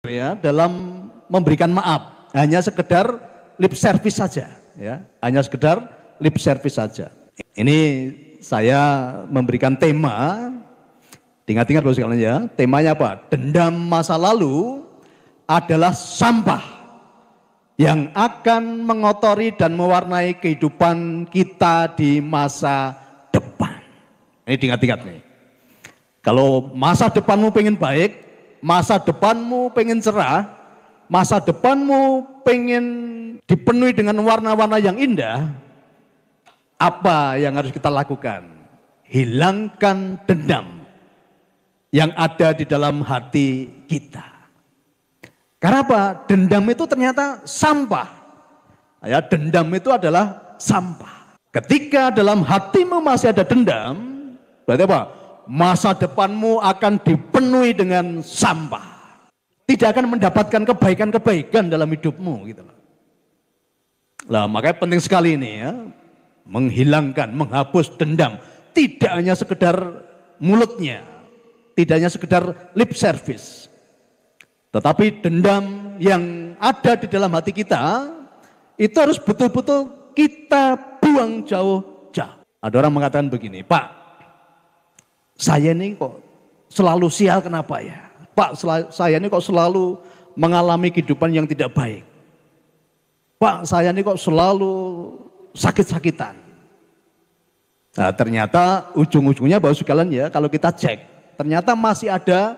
ya dalam memberikan maaf, hanya sekedar lip service saja ya, hanya sekedar lip service saja. Ini saya memberikan tema, ingat-ingat Bapak sekalian ya, temanya apa? Dendam masa lalu adalah sampah yang akan mengotori dan mewarnai kehidupan kita di masa depan. Ini diingat-ingat nih. Kalau masa depanmu pengen baik, masa depanmu pengen cerah, masa depanmu pengen dipenuhi dengan warna-warna yang indah, apa yang harus kita lakukan? Hilangkan dendam yang ada di dalam hati kita. Karena apa? Dendam itu ternyata sampah. Ya, dendam itu adalah sampah. Ketika dalam hatimu masih ada dendam, berarti apa? Masa depanmu akan dipenuhi dengan sampah. Tidak akan mendapatkan kebaikan-kebaikan dalam hidupmu gitu loh. Lah, makanya penting sekali ini ya, menghilangkan, menghapus dendam. Tidak hanya sekedar mulutnya, tidak hanya sekedar lip service. Tetapi dendam yang ada di dalam hati kita, itu harus betul-betul kita buang jauh-jauh. Ada orang mengatakan begini, Pak, saya ini kok selalu sial kenapa ya? Pak, saya ini kok selalu mengalami kehidupan yang tidak baik. Pak, saya ini kok selalu sakit-sakitan. Nah, ternyata ujung-ujungnya Bapak sekalian ya, kalau kita cek, ternyata masih ada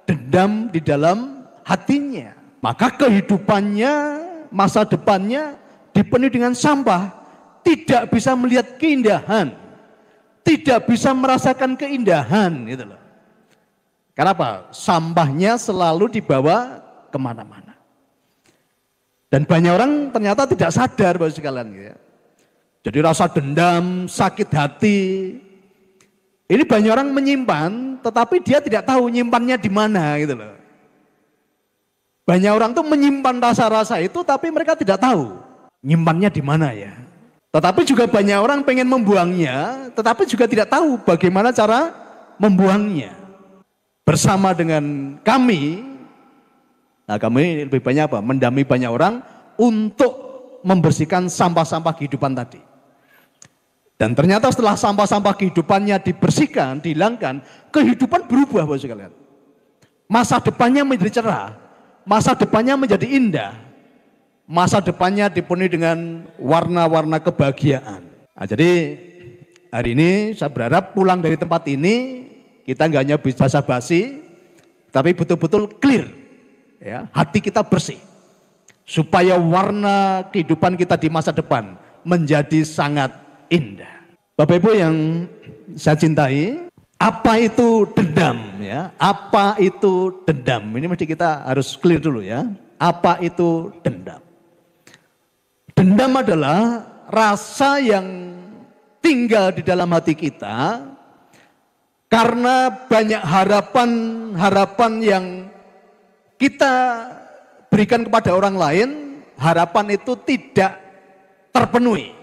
dendam di dalam hatinya. Maka kehidupannya, masa depannya dipenuhi dengan sampah. Tidak bisa melihat keindahan. Tidak bisa merasakan keindahan. Gitu loh. Kenapa? Sampahnya selalu dibawa kemana-mana. Dan banyak orang ternyata tidak sadar Bapak sekalian. Ya. Jadi rasa dendam, sakit hati. Ini banyak orang menyimpan, tetapi dia tidak tahu nyimpannya di mana gitu loh. Banyak orang tuh menyimpan rasa-rasa itu, tapi mereka tidak tahu nyimpannya di mana ya. Tetapi juga banyak orang pengen membuangnya, tetapi juga tidak tahu bagaimana cara membuangnya. Bersama dengan kami, nah kami lebih banyak apa? Mendampingi banyak orang untuk membersihkan sampah-sampah kehidupan tadi. Dan ternyata setelah sampah-sampah kehidupannya dibersihkan, dihilangkan, kehidupan berubah Bapak sekalian. Masa depannya menjadi cerah. Masa depannya menjadi indah. Masa depannya dipenuhi dengan warna-warna kebahagiaan. Nah, jadi hari ini saya berharap pulang dari tempat ini kita nggak hanya bisa basa-basi, tapi betul-betul clear, ya, hati kita bersih, supaya warna kehidupan kita di masa depan menjadi sangat indah. Bapak Ibu yang saya cintai, apa itu dendam ya? Apa itu dendam? Ini mesti kita harus clear dulu ya. Apa itu dendam? Dendam adalah rasa yang tinggal di dalam hati kita karena banyak harapan-harapan yang kita berikan kepada orang lain, harapan itu tidak terpenuhi.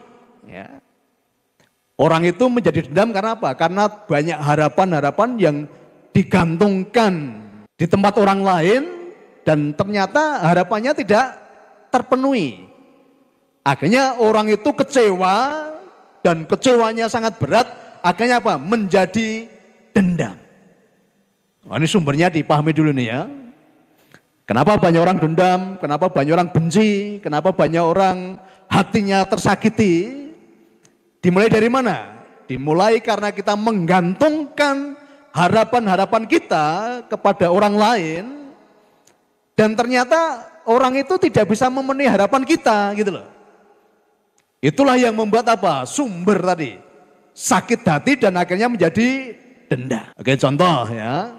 Ya. Orang itu menjadi dendam karena apa? Karena banyak harapan-harapan yang digantungkan di tempat orang lain dan ternyata harapannya tidak terpenuhi. Akhirnya orang itu kecewa dan kecewanya sangat berat, akhirnya apa? Menjadi dendam. Nah, ini sumbernya dipahami dulu nih ya. Kenapa banyak orang dendam? Kenapa banyak orang benci? Kenapa banyak orang hatinya tersakiti? Dimulai dari mana? Dimulai karena kita menggantungkan harapan-harapan kita kepada orang lain dan ternyata orang itu tidak bisa memenuhi harapan kita gitu loh. Itulah yang membuat apa? Sumber tadi. Sakit hati dan akhirnya menjadi dendam. Oke, contoh ya.